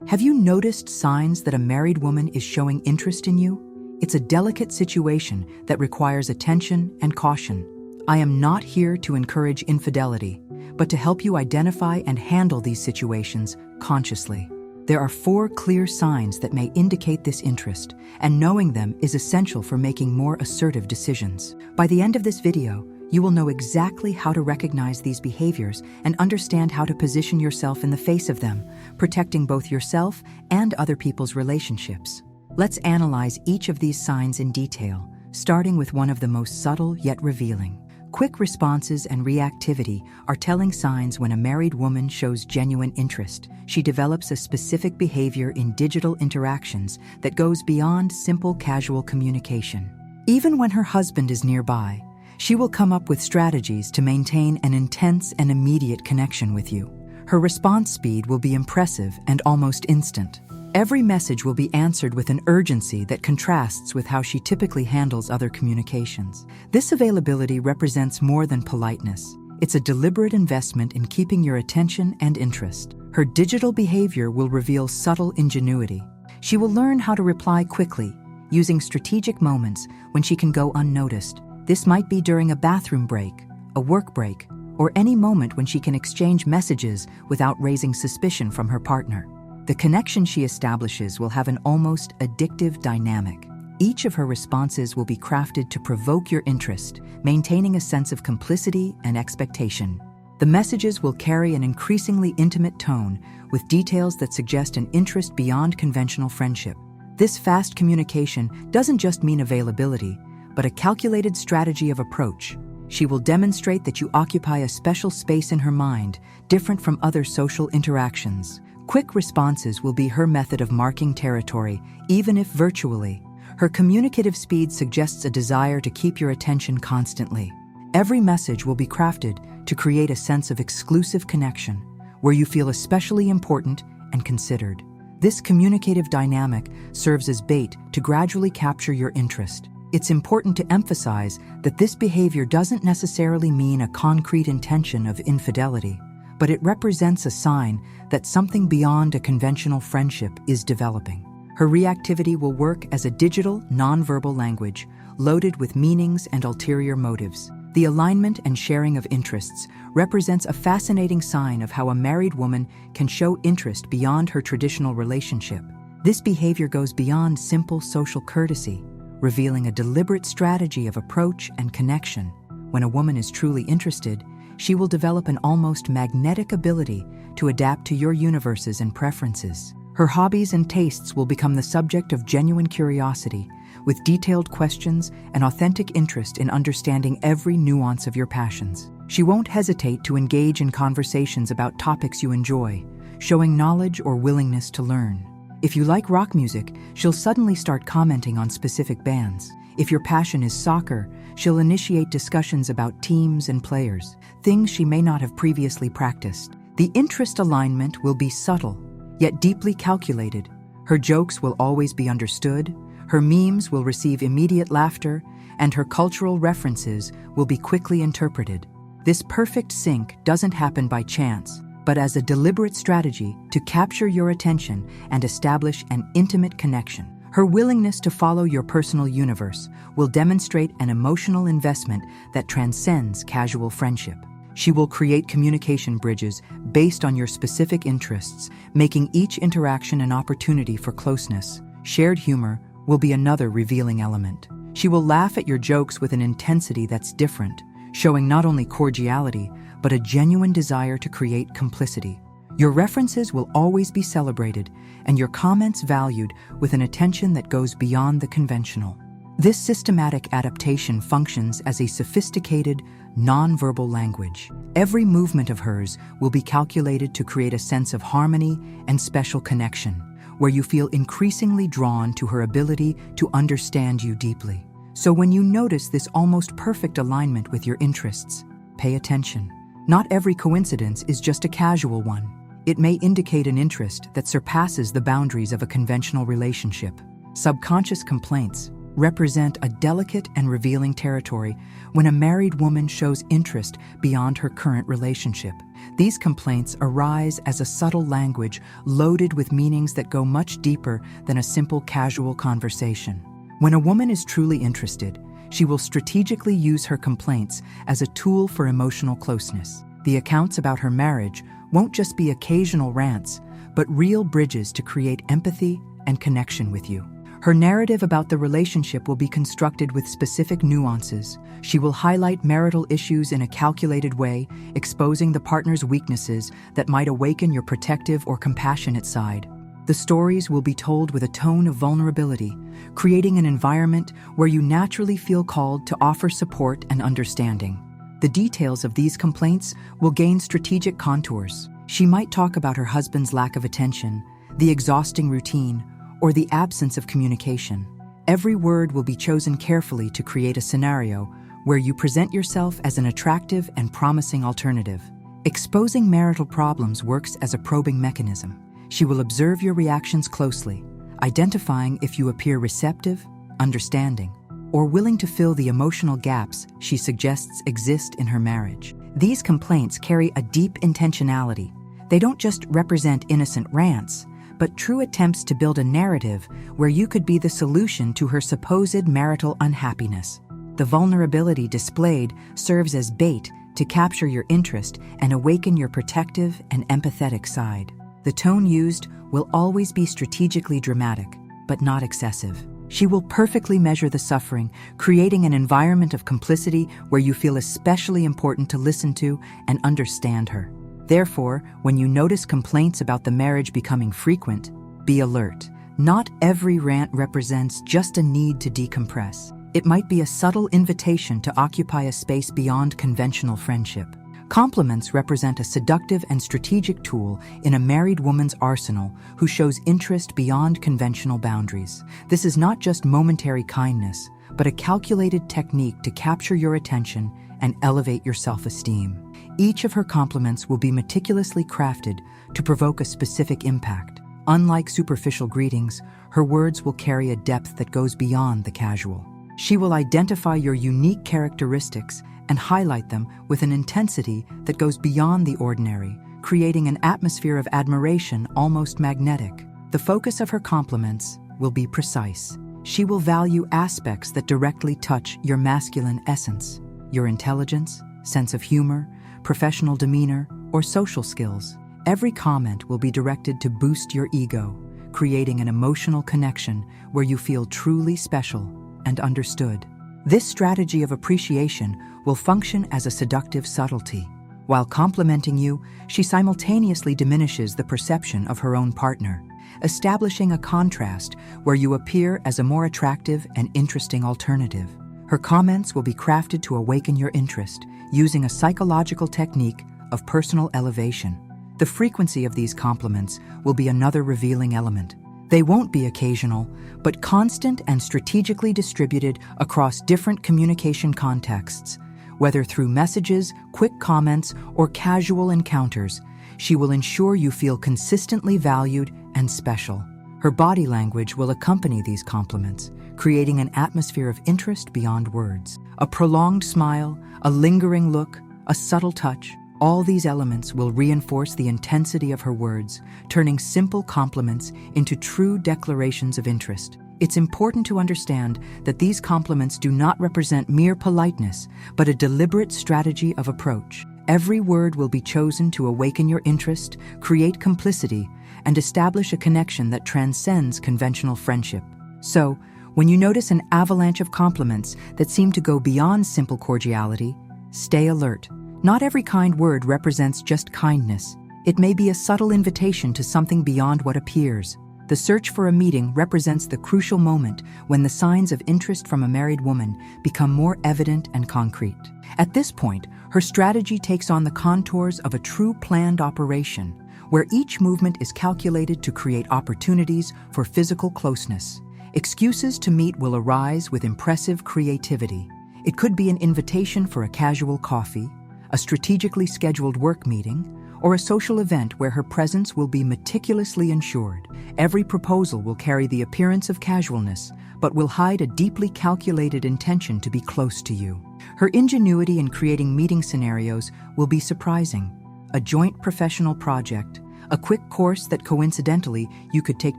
Have you noticed signs that a married woman is showing interest in you? It's a delicate situation that requires attention and caution. I am not here to encourage infidelity, but to help you identify and handle these situations consciously. There are 4 clear signs that may indicate this interest, and knowing them is essential for making more assertive decisions. By the end of this video, you will know exactly how to recognize these behaviors and understand how to position yourself in the face of them, protecting both yourself and other people's relationships. Let's analyze each of these signs in detail, starting with one of the most subtle yet revealing. Quick responses and reactivity are telling signs when a married woman shows genuine interest. She develops a specific behavior in digital interactions that goes beyond simple casual communication. Even when her husband is nearby, she will come up with strategies to maintain an intense and immediate connection with you. Her response speed will be impressive and almost instant. Every message will be answered with an urgency that contrasts with how she typically handles other communications. This availability represents more than politeness. It's a deliberate investment in keeping your attention and interest. Her digital behavior will reveal subtle ingenuity. She will learn how to reply quickly, using strategic moments when she can go unnoticed. This might be during a bathroom break, a work break, or any moment when she can exchange messages without raising suspicion from her partner. The connection she establishes will have an almost addictive dynamic. Each of her responses will be crafted to provoke your interest, maintaining a sense of complicity and expectation. The messages will carry an increasingly intimate tone, with details that suggest an interest beyond conventional friendship. This fast communication doesn't just mean availability, but a calculated strategy of approach. She will demonstrate that you occupy a special space in her mind, different from other social interactions. Quick responses will be her method of marking territory, even if virtually. Her communicative speed suggests a desire to keep your attention constantly. Every message will be crafted to create a sense of exclusive connection, where you feel especially important and considered. This communicative dynamic serves as bait to gradually capture your interest. It's important to emphasize that this behavior doesn't necessarily mean a concrete intention of infidelity, but it represents a sign that something beyond a conventional friendship is developing. Her reactivity will work as a digital, nonverbal language, loaded with meanings and ulterior motives. The alignment and sharing of interests represents a fascinating sign of how a married woman can show interest beyond her traditional relationship. This behavior goes beyond simple social courtesy, revealing a deliberate strategy of approach and connection. When a woman is truly interested, she will develop an almost magnetic ability to adapt to your universes and preferences. Her hobbies and tastes will become the subject of genuine curiosity, with detailed questions and authentic interest in understanding every nuance of your passions. She won't hesitate to engage in conversations about topics you enjoy, showing knowledge or willingness to learn. If you like rock music, she'll suddenly start commenting on specific bands. If your passion is soccer, she'll initiate discussions about teams and players, things she may not have previously practiced. The interest alignment will be subtle, yet deeply calculated. Her jokes will always be understood, her memes will receive immediate laughter, and her cultural references will be quickly interpreted. This perfect sync doesn't happen by chance, but as a deliberate strategy to capture your attention and establish an intimate connection. Her willingness to follow your personal universe will demonstrate an emotional investment that transcends casual friendship. She will create communication bridges based on your specific interests, making each interaction an opportunity for closeness. Shared humor will be another revealing element. She will laugh at your jokes with an intensity that's different, showing not only cordiality, but a genuine desire to create complicity. Your references will always be celebrated, and your comments valued with an attention that goes beyond the conventional. This systematic adaptation functions as a sophisticated, nonverbal language. Every movement of hers will be calculated to create a sense of harmony and special connection, where you feel increasingly drawn to her ability to understand you deeply. So when you notice this almost perfect alignment with your interests, pay attention. Not every coincidence is just a casual one. It may indicate an interest that surpasses the boundaries of a conventional relationship. Subconscious complaints, represent a delicate and revealing territory when a married woman shows interest beyond her current relationship. These complaints arise as a subtle language loaded with meanings that go much deeper than a simple casual conversation. When a woman is truly interested, she will strategically use her complaints as a tool for emotional closeness. The accounts about her marriage won't just be occasional rants, but real bridges to create empathy and connection with you. Her narrative about the relationship will be constructed with specific nuances. She will highlight marital issues in a calculated way, exposing the partner's weaknesses that might awaken your protective or compassionate side. The stories will be told with a tone of vulnerability, creating an environment where you naturally feel called to offer support and understanding. The details of these complaints will gain strategic contours. She might talk about her husband's lack of attention, the exhausting routine, or the absence of communication. Every word will be chosen carefully to create a scenario where you present yourself as an attractive and promising alternative. Exposing marital problems works as a probing mechanism. She will observe your reactions closely, identifying if you appear receptive, understanding, or willing to fill the emotional gaps she suggests exist in her marriage. These complaints carry a deep intentionality. They don't just represent innocent rants, but true attempts to build a narrative where you could be the solution to her supposed marital unhappiness. The vulnerability displayed serves as bait to capture your interest and awaken your protective and empathetic side. The tone used will always be strategically dramatic, but not excessive. She will perfectly measure the suffering, creating an environment of complicity where you feel especially important to listen to and understand her. Therefore, when you notice complaints about the marriage becoming frequent, be alert. Not every rant represents just a need to decompress. It might be a subtle invitation to occupy a space beyond conventional friendship. Compliments represent a seductive and strategic tool in a married woman's arsenal who shows interest beyond conventional boundaries. This is not just momentary kindness, but a calculated technique to capture your attention and elevate your self-esteem. Each of her compliments will be meticulously crafted to provoke a specific impact. Unlike superficial greetings, her words will carry a depth that goes beyond the casual. She will identify your unique characteristics and highlight them with an intensity that goes beyond the ordinary, creating an atmosphere of admiration almost magnetic. The focus of her compliments will be precise. She will value aspects that directly touch your masculine essence, your intelligence, sense of humor, professional demeanor, or social skills. Every comment will be directed to boost your ego, creating an emotional connection where you feel truly special and understood. This strategy of appreciation will function as a seductive subtlety. While complimenting you, she simultaneously diminishes the perception of her own partner, establishing a contrast where you appear as a more attractive and interesting alternative. Her comments will be crafted to awaken your interest, using a psychological technique of personal elevation. The frequency of these compliments will be another revealing element. They won't be occasional, but constant and strategically distributed across different communication contexts. Whether through messages, quick comments, or casual encounters, she will ensure you feel consistently valued and special. Her body language will accompany these compliments, creating an atmosphere of interest beyond words. A prolonged smile, a lingering look, a subtle touch, all these elements will reinforce the intensity of her words, turning simple compliments into true declarations of interest. It's important to understand that these compliments do not represent mere politeness, but a deliberate strategy of approach. Every word will be chosen to awaken your interest, create complicity, and establish a connection that transcends conventional friendship. So, when you notice an avalanche of compliments that seem to go beyond simple cordiality, stay alert. Not every kind word represents just kindness. It may be a subtle invitation to something beyond what appears. The search for a meeting represents the crucial moment when the signs of interest from a married woman become more evident and concrete. At this point, her strategy takes on the contours of a true planned operation, where each movement is calculated to create opportunities for physical closeness. Excuses to meet will arise with impressive creativity. It could be an invitation for a casual coffee, a strategically scheduled work meeting, or a social event where her presence will be meticulously ensured. Every proposal will carry the appearance of casualness, but will hide a deeply calculated intention to be close to you. Her ingenuity in creating meeting scenarios will be surprising. A joint professional project, a quick course that coincidentally you could take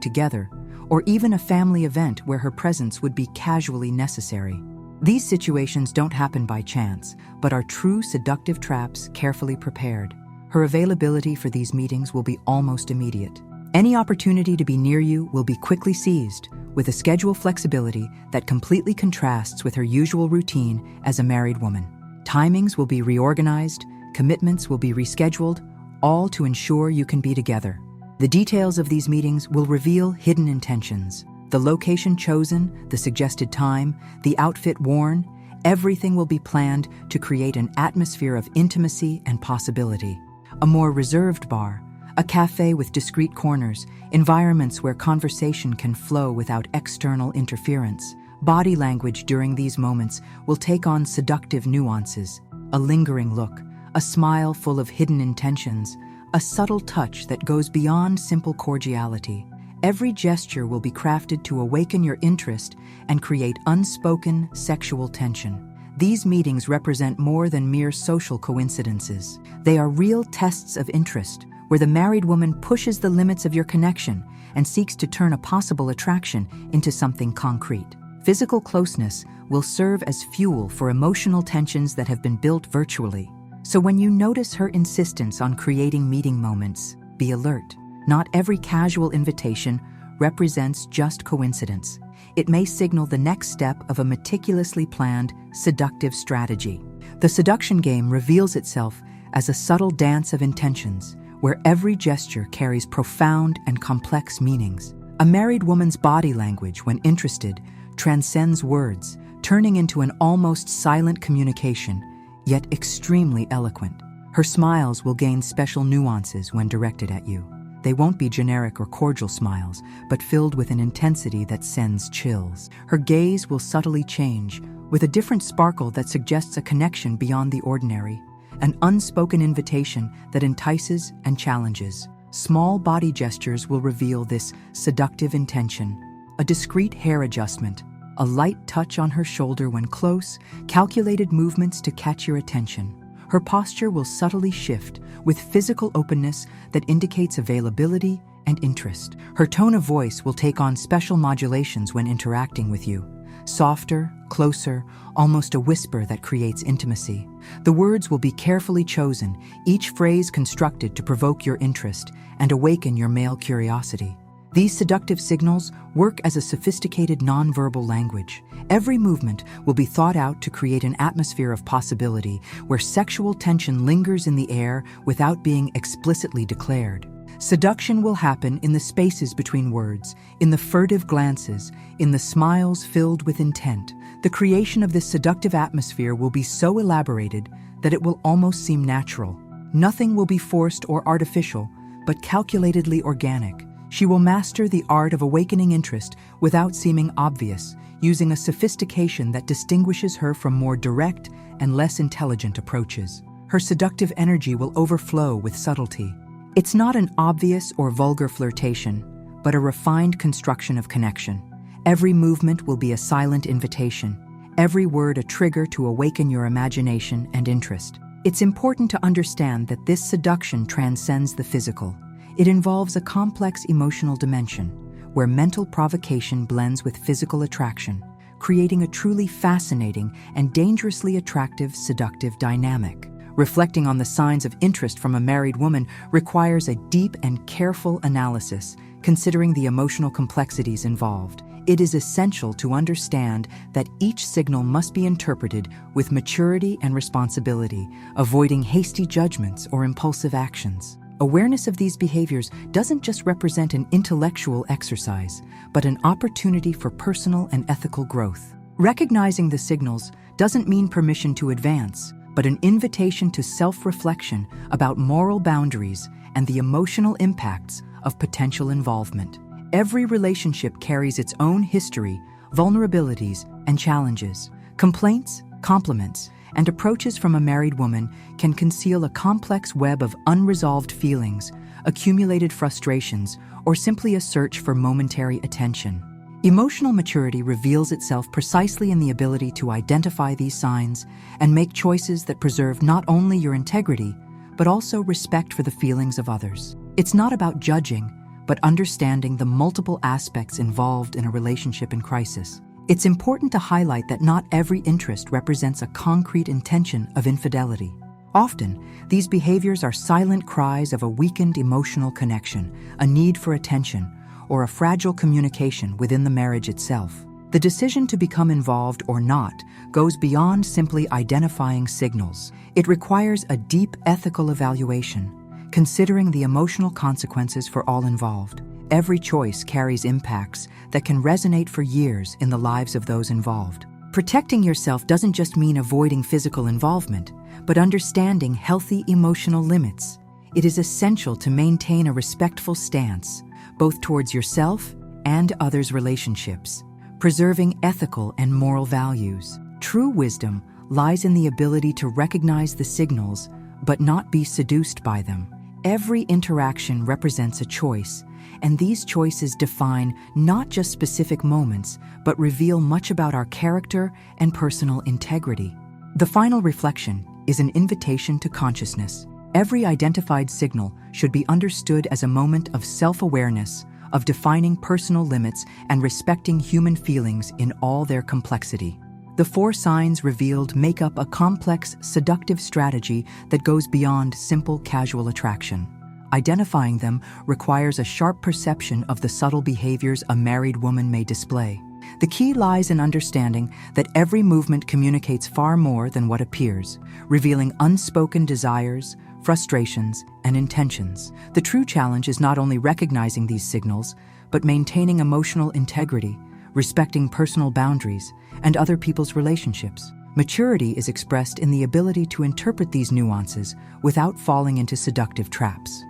together, or even a family event where her presence would be casually necessary. These situations don't happen by chance, but are true seductive traps carefully prepared. Her availability for these meetings will be almost immediate. Any opportunity to be near you will be quickly seized, with a schedule flexibility that completely contrasts with her usual routine as a married woman. Timings will be reorganized, commitments will be rescheduled, all to ensure you can be together. The details of these meetings will reveal hidden intentions. The location chosen, the suggested time, the outfit worn, everything will be planned to create an atmosphere of intimacy and possibility. A more reserved bar, a cafe with discreet corners, environments where conversation can flow without external interference. Body language during these moments will take on seductive nuances, a lingering look, a smile full of hidden intentions, a subtle touch that goes beyond simple cordiality. Every gesture will be crafted to awaken your interest and create unspoken sexual tension. These meetings represent more than mere social coincidences. They are real tests of interest, where the married woman pushes the limits of your connection and seeks to turn a possible attraction into something concrete. Physical closeness will serve as fuel for emotional tensions that have been built virtually. So when you notice her insistence on creating meeting moments, be alert. Not every casual invitation represents just coincidence. It may signal the next step of a meticulously planned, seductive strategy. The seduction game reveals itself as a subtle dance of intentions, where every gesture carries profound and complex meanings. A married woman's body language, when interested, transcends words, turning into an almost silent communication, yet extremely eloquent. Her smiles will gain special nuances when directed at you. They won't be generic or cordial smiles, but filled with an intensity that sends chills. Her gaze will subtly change, with a different sparkle that suggests a connection beyond the ordinary, an unspoken invitation that entices and challenges. Small body gestures will reveal this seductive intention. A discreet hair adjustment, a light touch on her shoulder when close, calculated movements to catch your attention. Her posture will subtly shift, with physical openness that indicates availability and interest. Her tone of voice will take on special modulations when interacting with you. Softer, closer, almost a whisper that creates intimacy. The words will be carefully chosen, each phrase constructed to provoke your interest and awaken your male curiosity. These seductive signals work as a sophisticated nonverbal language. Every movement will be thought out to create an atmosphere of possibility where sexual tension lingers in the air without being explicitly declared. Seduction will happen in the spaces between words, in the furtive glances, in the smiles filled with intent. The creation of this seductive atmosphere will be so elaborated that it will almost seem natural. Nothing will be forced or artificial, but calculatedly organic. She will master the art of awakening interest without seeming obvious, using a sophistication that distinguishes her from more direct and less intelligent approaches. Her seductive energy will overflow with subtlety. It's not an obvious or vulgar flirtation, but a refined construction of connection. Every movement will be a silent invitation, every word a trigger to awaken your imagination and interest. It's important to understand that this seduction transcends the physical. It involves a complex emotional dimension, where mental provocation blends with physical attraction, creating a truly fascinating and dangerously attractive seductive dynamic. Reflecting on the signs of interest from a married woman requires a deep and careful analysis, considering the emotional complexities involved. It is essential to understand that each signal must be interpreted with maturity and responsibility, avoiding hasty judgments or impulsive actions. Awareness of these behaviors doesn't just represent an intellectual exercise, but an opportunity for personal and ethical growth. Recognizing the signals doesn't mean permission to advance, but an invitation to self-reflection about moral boundaries and the emotional impacts of potential involvement. Every relationship carries its own history, vulnerabilities, and challenges. Complaints, compliments, and approaches from a married woman can conceal a complex web of unresolved feelings, accumulated frustrations, or simply a search for momentary attention. Emotional maturity reveals itself precisely in the ability to identify these signs and make choices that preserve not only your integrity, but also respect for the feelings of others. It's not about judging, but understanding the multiple aspects involved in a relationship in crisis. It's important to highlight that not every interest represents a concrete intention of infidelity. Often, these behaviors are silent cries of a weakened emotional connection, a need for attention, or a fragile communication within the marriage itself. The decision to become involved or not goes beyond simply identifying signals. It requires a deep ethical evaluation, considering the emotional consequences for all involved. Every choice carries impacts that can resonate for years in the lives of those involved. Protecting yourself doesn't just mean avoiding physical involvement, but understanding healthy emotional limits. It is essential to maintain a respectful stance, both towards yourself and others' relationships, preserving ethical and moral values. True wisdom lies in the ability to recognize the signals, but not be seduced by them. Every interaction represents a choice, and these choices define not just specific moments, but reveal much about our character and personal integrity. The final reflection is an invitation to consciousness. Every identified signal should be understood as a moment of self-awareness, of defining personal limits and respecting human feelings in all their complexity. The 4 signs revealed make up a complex, seductive strategy that goes beyond simple casual attraction. Identifying them requires a sharp perception of the subtle behaviors a married woman may display. The key lies in understanding that every movement communicates far more than what appears, revealing unspoken desires, frustrations, and intentions. The true challenge is not only recognizing these signals, but maintaining emotional integrity, respecting personal boundaries, and other people's relationships. Maturity is expressed in the ability to interpret these nuances without falling into seductive traps.